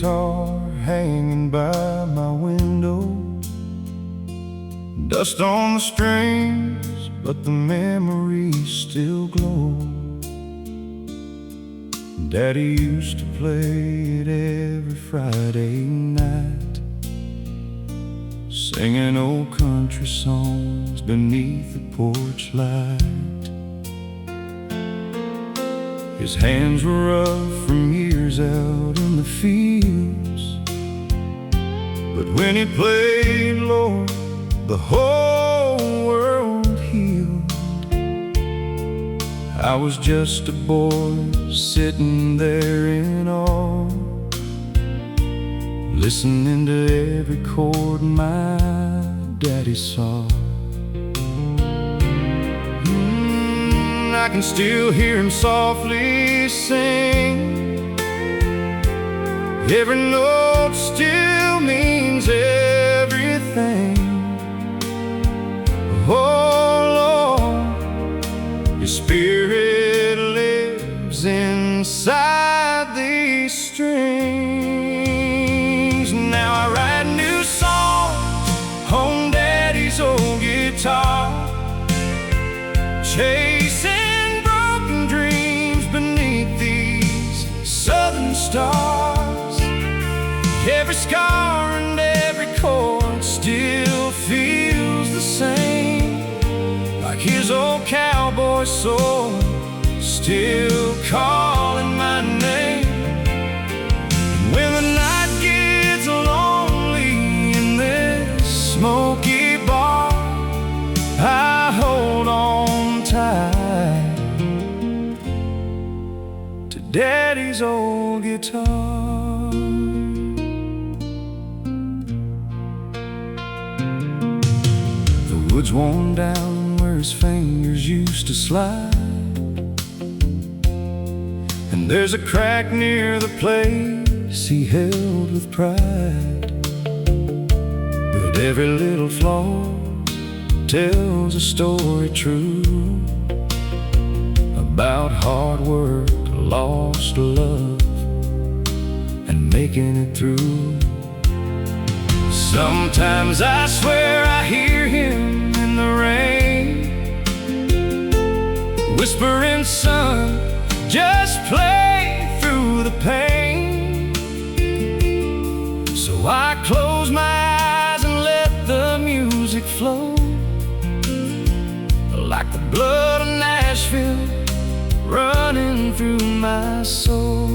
guitar hanging by my window. Dust on the strings, but the memories still glow. Daddy used to play it every Friday night, singing old country songs beneath the porch light. His hands were rough from years out in the fields, but when he played, Lord, the whole world healed. I was just a boy sitting there in awe, listening to every chord my daddy saw. I can still hear him softly sing. Every note still means everything. Oh Lord, your spirit lives inside these strings. Now I write new songs on Daddy's old guitar, chasing broken dreams beneath these southern stars. Every scar and every chord still feels the same, like his old cowboy soul still calling my name. And when the night gets lonely in this smoky bar, I hold on tight to Daddy's old guitar. The wood's worn down where his fingers used to slide, and there's a crack near the place he held with pride. But every little flaw tells a story true about hard work, lost love, and making it through. Sometimes I swear I hear him in the rain, whispering, son, just play through the pain. So I close my eyes and let the music flow, like the blood of Nashville running through my soul.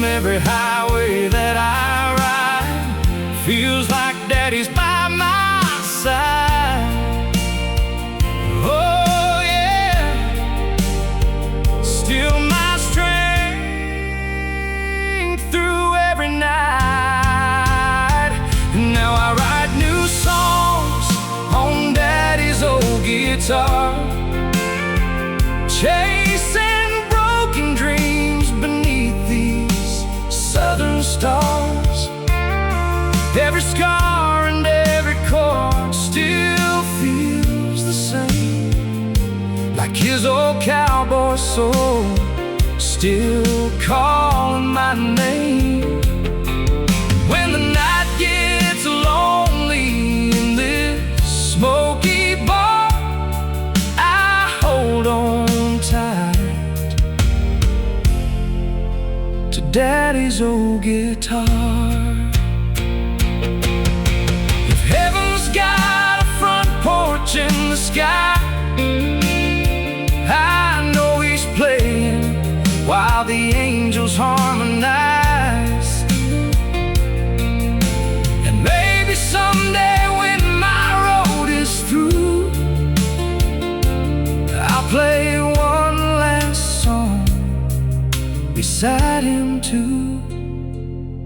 Every highway that I ride feels like Daddy's by my side. Oh yeah, still my strength through every night. And now I write new songs on Daddy's old guitar, chasing broken dreams beneath these southern stars. Every scar and every chord still feels the same, like his old cowboy soul still calling my name. When the night gets lonely in this smoky bar, I hold on tight to Daddy's old guitar. If heaven's got a front porch in the sky, I know he's playing while the angels harmonize. And maybe someday when my road is through, I'll play one last song beside him too.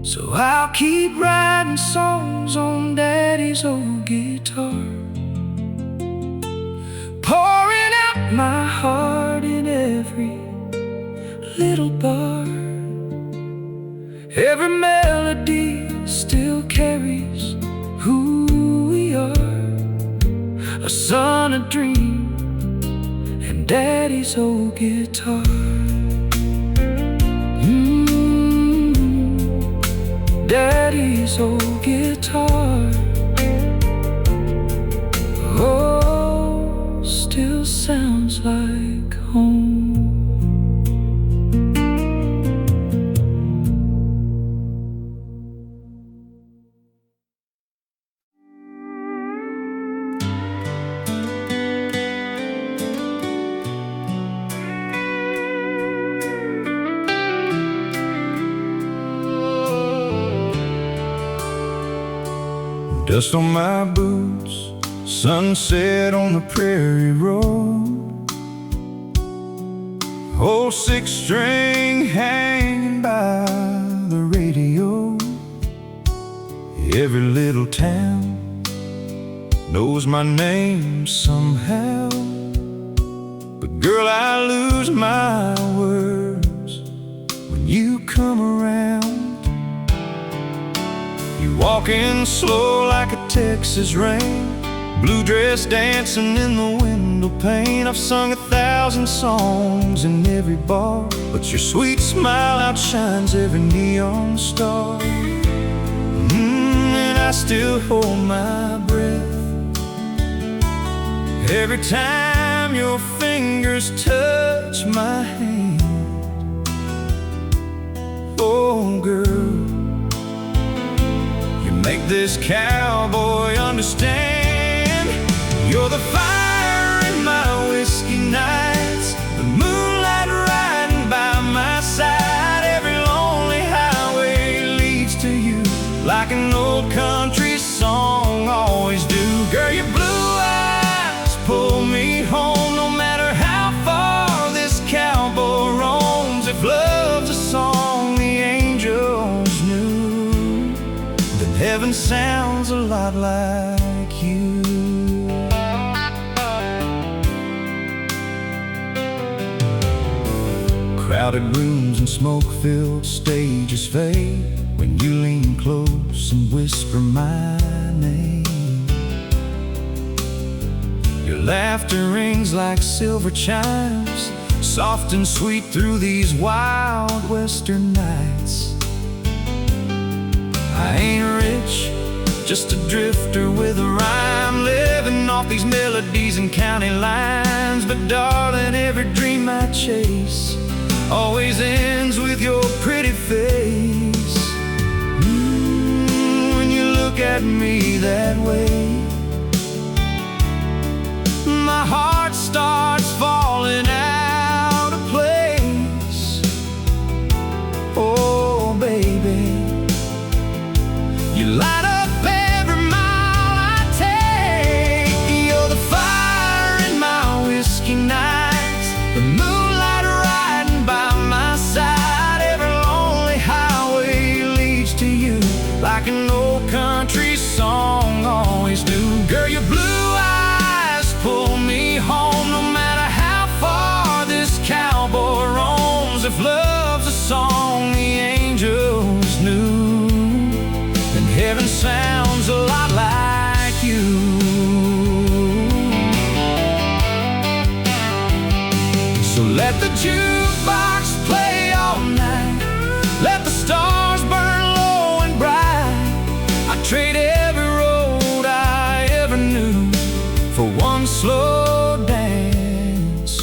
So I'll keep writing songs on Daddy's old guitar, pouring out my heart in every little bar. Every melody still carries who we are, a son, a dream, and Daddy's old guitar. Daddy's old guitar. Oh, still sounds like home. Dust on my boots, sunset on the prairie road. Old six-string hanging by the radio. Every little town knows my name somehow. But girl, I lose my words when you come around. You walking slow like a Texas rain, blue dress dancing in the window pane. I've sung 1,000 songs in every bar, but your sweet smile outshines every neon star. And I still hold my breath every time your fingers touch my hand. Oh girl, make this cowboy understand. You're the fire in my whiskey nights, the moonlight riding by my side. Every lonely highway leads to you, like an old country song always do. Girl, your blue eyes pull me home, no matter how far this cowboy roams. If love's a song the angels knew, heaven sounds a lot like you. Crowded rooms and smoke-filled stages fade when you lean close and whisper my name. Your laughter rings like silver chimes, soft and sweet through these wild western nights. I ain't rich, just a drifter with a rhyme, living off these melodies and county lines. But darling, every dream I chase always ends with your pretty face. When you look at me that way, my heart starts falling out of place. Oh baby, you light up every mile I take. You're the fire in my whiskey nights, the moonlight riding by my side. Every lonely highway leads to you, like an old country song always do. Girl, your blue eyes pull me home, no matter how far this cowboy roams. If love's a song the angels knew, heaven sounds a lot like you. So let the jukebox play all night, let the stars burn low and bright. I trade every road I ever knew for one slow dance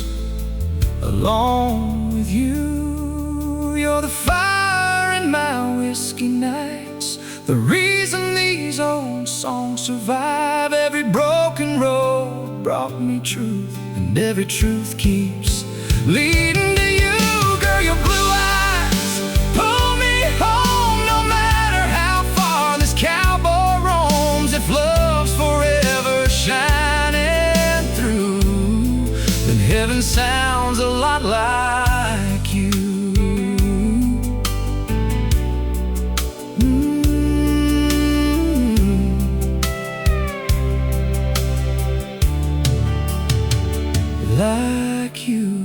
along with you. You're the fire in my whiskey nights, the reason these old songs survive. Every broken road brought me truth, and every truth keeps leading to you. Girl, your blue eyes pull me home, no matter how far this cowboy roams. If love's forever shining through, then heaven sounds a lot like you. Like you.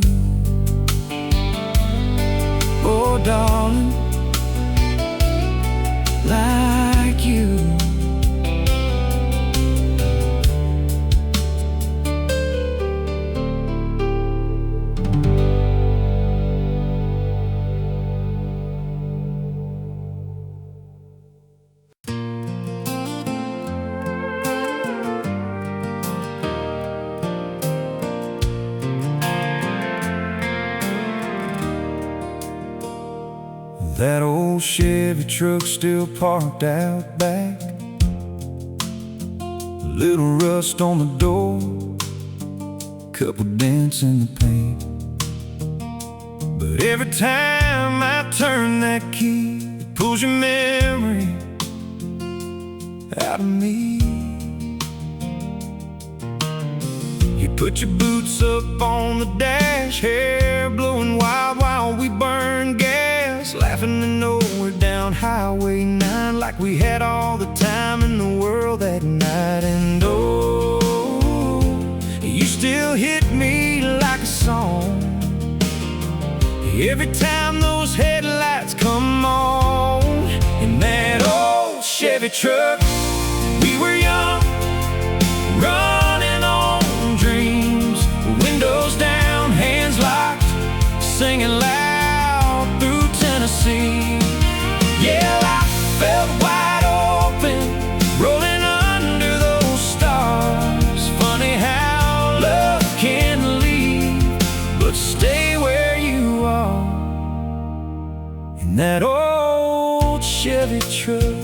That old Chevy truck still parked out back, a little rust on the door, couple dents in the paint. But every time I turn that key, it pulls your memory out of me. You put your boots up on the dash, hair blowing wild while we burn gas, laughing to nowhere down Highway 9 like we had all the time in the world that night. And oh, you still hit me like a song every time those headlights come on. In that old Chevy truck, we were young, running on dreams, windows down, hands locked, singing loud through Tennessee. Yeah, life felt wide open, rolling under those stars. Funny how love can leave, but stay where you are. In that old Chevy truck,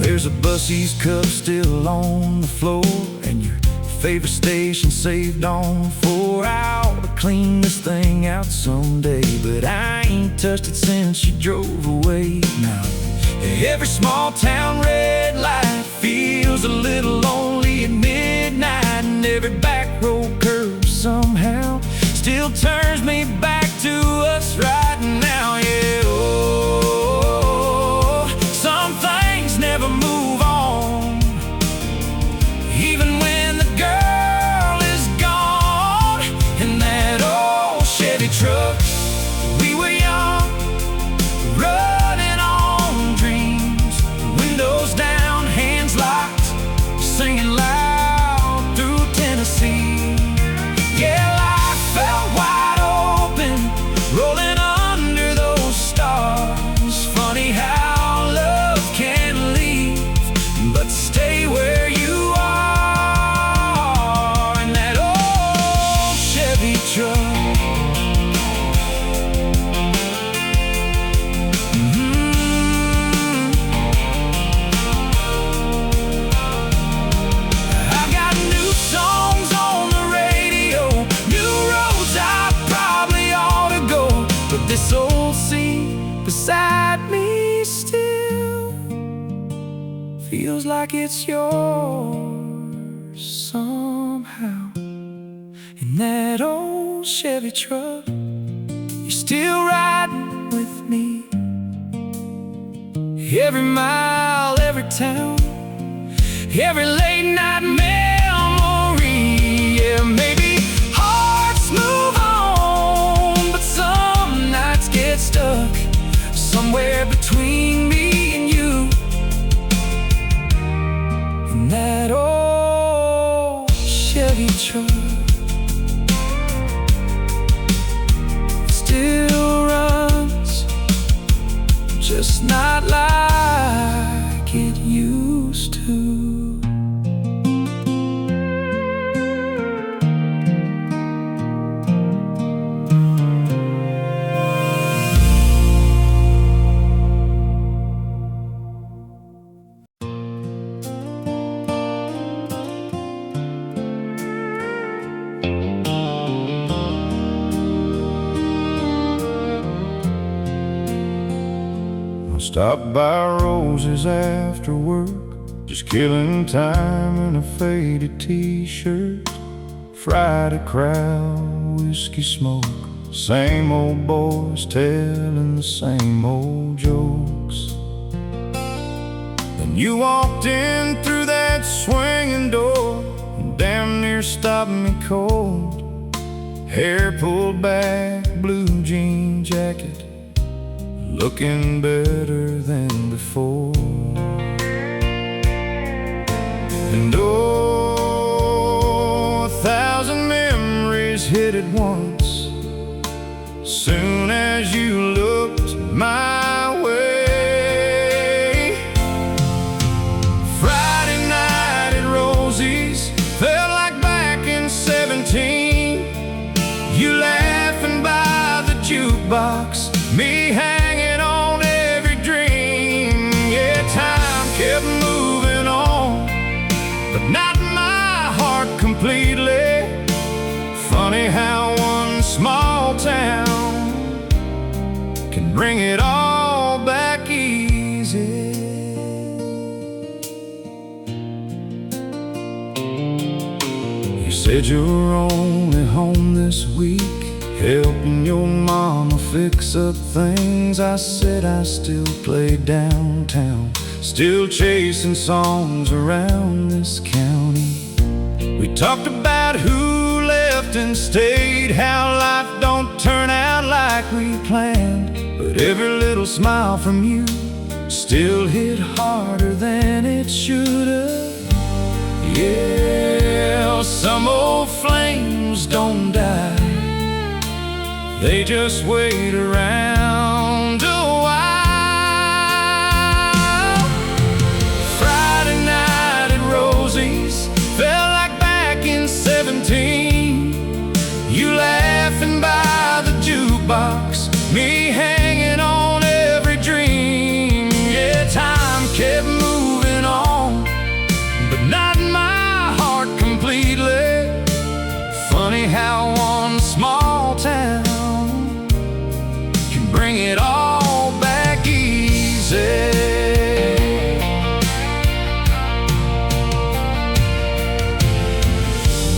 there's a Bussey's cup still on the floor, and your favorite station saved on 4. I'll clean this thing out someday, but I ain't touched it since you drove away. Now every small town red light feels a little lonely at midnight, and every back road curve somehow still turns me back to us right now. Yeah, oh, some things never move on, even when the girl is gone. In that old Chevy truck, we were young, running on dreams, windows down, hands locked, singing loud through Tennessee. Yeah, life felt wide open, rolling under those stars. Funny how love can leave, but stay where you are. In that old Chevy truck. I've got new songs on the radio, new roads I probably ought to go, but this old seat beside me still feels like it's yours somehow. In that old Chevy truck, you're still riding with me. Every mile, every town, every late night memory. Yeah, maybe hearts move on, but some nights get stuck somewhere between me and you. In that old Chevy truck, it still runs, just not like it used to. Stopped by Rosie's after work, just killing time in a faded t-shirt. Friday crowd, whiskey smoke, same old boys telling the same old jokes. Then you walked in through that swinging door and damn near stopped me cold. Hair pulled back, blue jean jacket, looking better than before. And oh, 1,000 memories hit at once soon as you looked my way. Friday night at Rosie's felt like back in 17. You laughing jukebox, me hanging on every dream. Yeah, time kept moving on, but not my heart completely. Funny how one small town can bring it all back easy. You said you were only home this week, helping your mama fix up things. I said I still play downtown, still chasing songs around this county. We talked about who left and stayed, how life don't turn out like we planned, but every little smile from you still hit harder than it should've. Yeah, some old flames don't die, they just wait around a while. Friday night at Rosie's felt like back in 17. You laughing by the jukebox, me hanging on every dream. Yeah, time kept moving on, but not my heart completely. Funny how one small town bring it all back easy.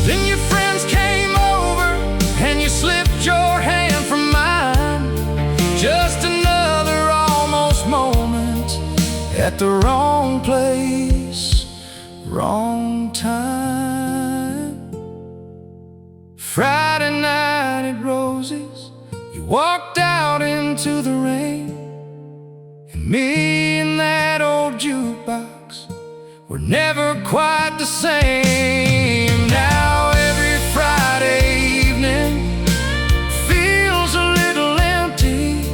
Then your friends came over and you slipped your hand from mine. Just another almost moment at the wrong place, wrong time. Friday night at Rosie's, you walked out into the rain, and me and that old jukebox were never quite the same. Now every Friday evening feels a little empty,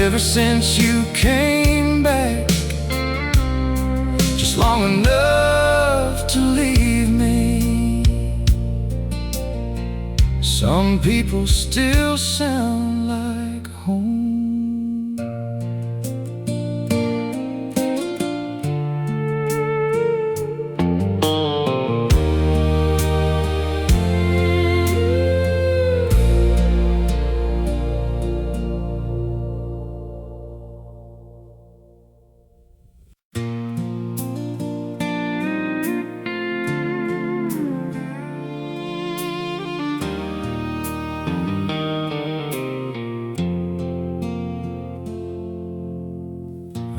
ever since you came back, just long enough to leave me. Some people still sound like home.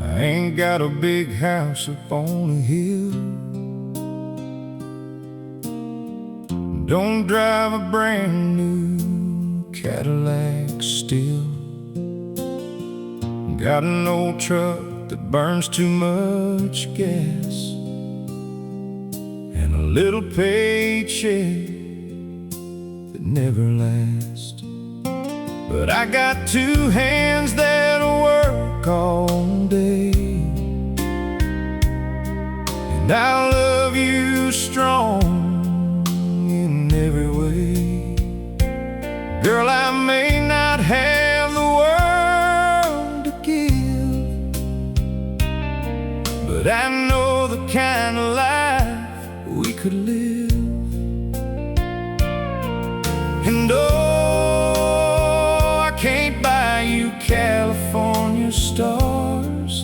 I ain't got a big house up on a hill, don't drive a brand new Cadillac still. Got an old truck that burns too much gas, and a little paycheck that never lasts. But I got two hands that'll work all day, and I love you strong in every way. Girl, I may not have the world to give, but I know the kind of life we could live. And oh, I can't buy you California stars,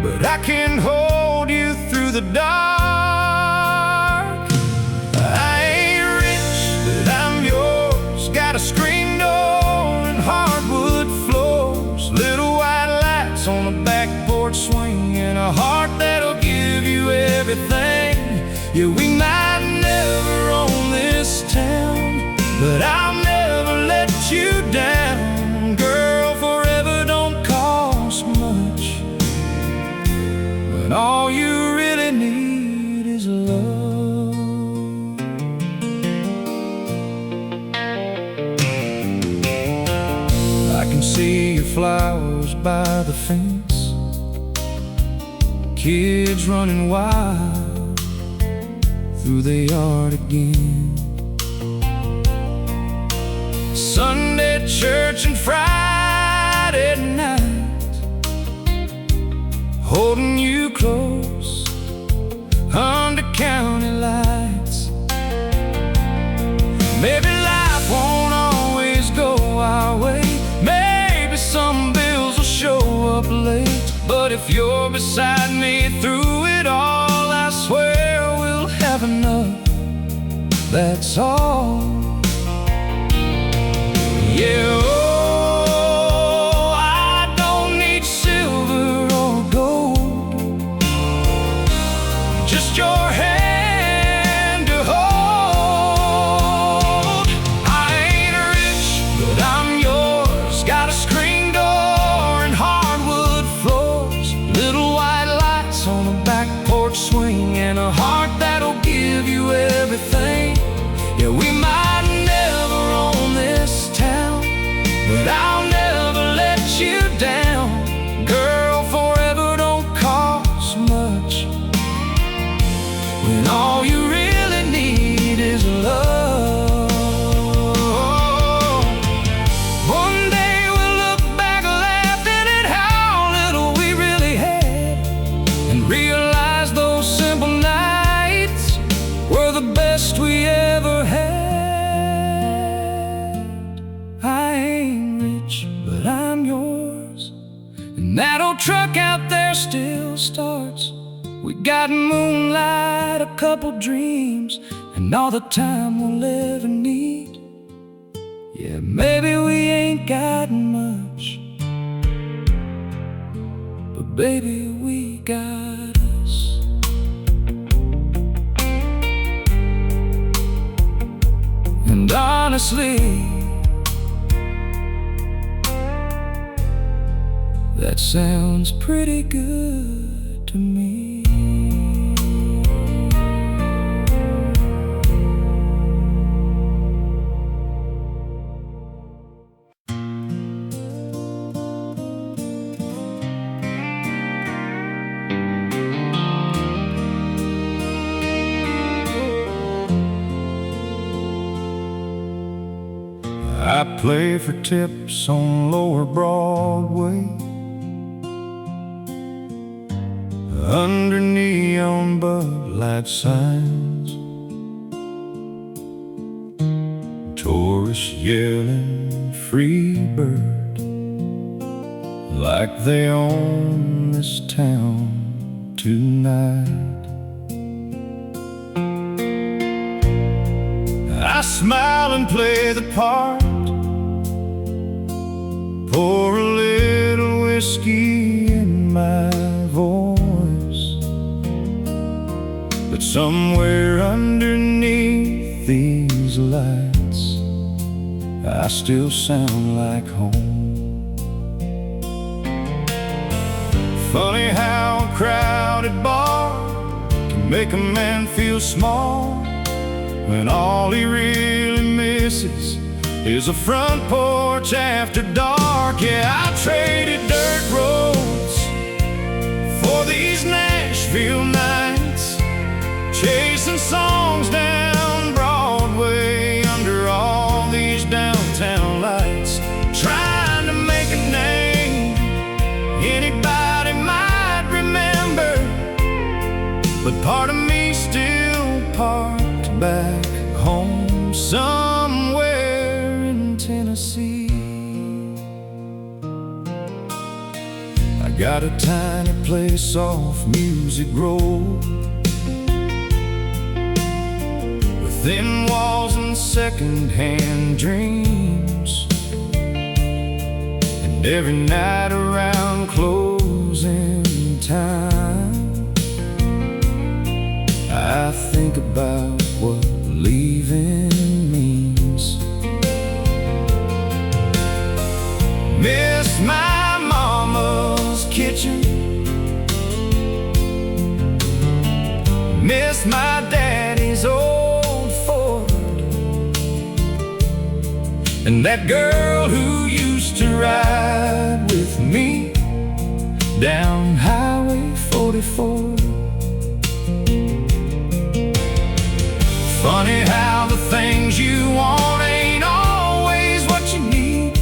but I can hold you through the dark. I ain't rich, but I'm yours. Got a screen door and hardwood floors, little white lights on the back porch swing, and a heart that'll give you everything. Yeah, we might never own this town, but I'll never let you down. Girl, forever don't cost much, but all you really need is love. I can see your flowers by the fence, kids running wild through the yard again. Sunday at church and Friday night, holding you close under county lights. Maybe life won't always go our way, maybe some bills will show up late, but if you're beside me through it all, I swear we'll have enough, that's all. Yeah, oh, I don't need silver or gold, just your hand to hold. I ain't rich, but I'm yours. Got a screen door and hardwood floors, little white lights on a back porch swing, and a heart that'll give you everything. Yeah, we might never own this town, but I'll never let you down. Girl, forever don't cost much, when all you really need is love. One day we'll look back laughing at how little we really had, and realize those simple nights were the best we ever had. I ain't rich, but I'm yours, and that old truck out there still starts. We got moonlight, a couple dreams, and all the time we'll ever need. Yeah, maybe we ain't got much, but baby, we got us. And honestly, that sounds pretty good to me. I play for tips on lower Broadway, under neon Bud Light signs, tourists yelling free bird, like they own this town tonight. I smile and play the part, pour a little whiskey in my voice, but somewhere underneath these lights, I still sound like home. Funny how a crowded bar can make a man feel small, when all he really misses is a front porch after dark. Yeah, I traded dirt roads for these Nashville nights, chasing songs down Broadway under all these downtown lights, trying to make a name anybody might remember, but part of me still parked back home somewhere in Tennessee. I got a tiny place off Music Road, within walls and second-hand dreams, and every night around closing time, I think about what leaving means. Miss my mama's kitchen, miss my daddy's old Ford, and that girl who used to ride with me down Highway 44. Funny how the things you want ain't always what you need.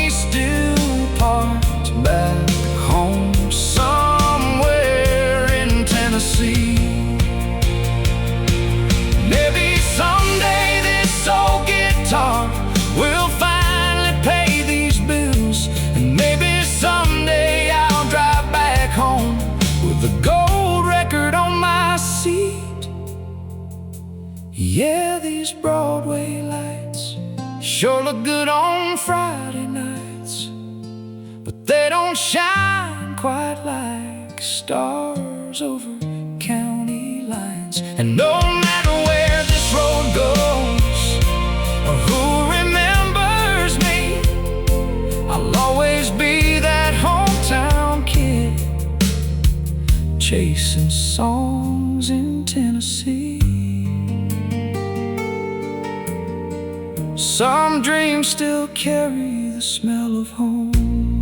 we still parked back home somewhere in Tennessee. Maybe someday this old guitar will finally pay these bills, and maybe someday I'll drive back home with a gold record on my seat. Yeah, these Broadway lights sure look good on Friday nights, but they don't shine quite like stars over county lines. And no matter where this road goes or who remembers me, I'll always be that hometown kid chasing songs in Tennessee. Some dreams still carry the smell of home.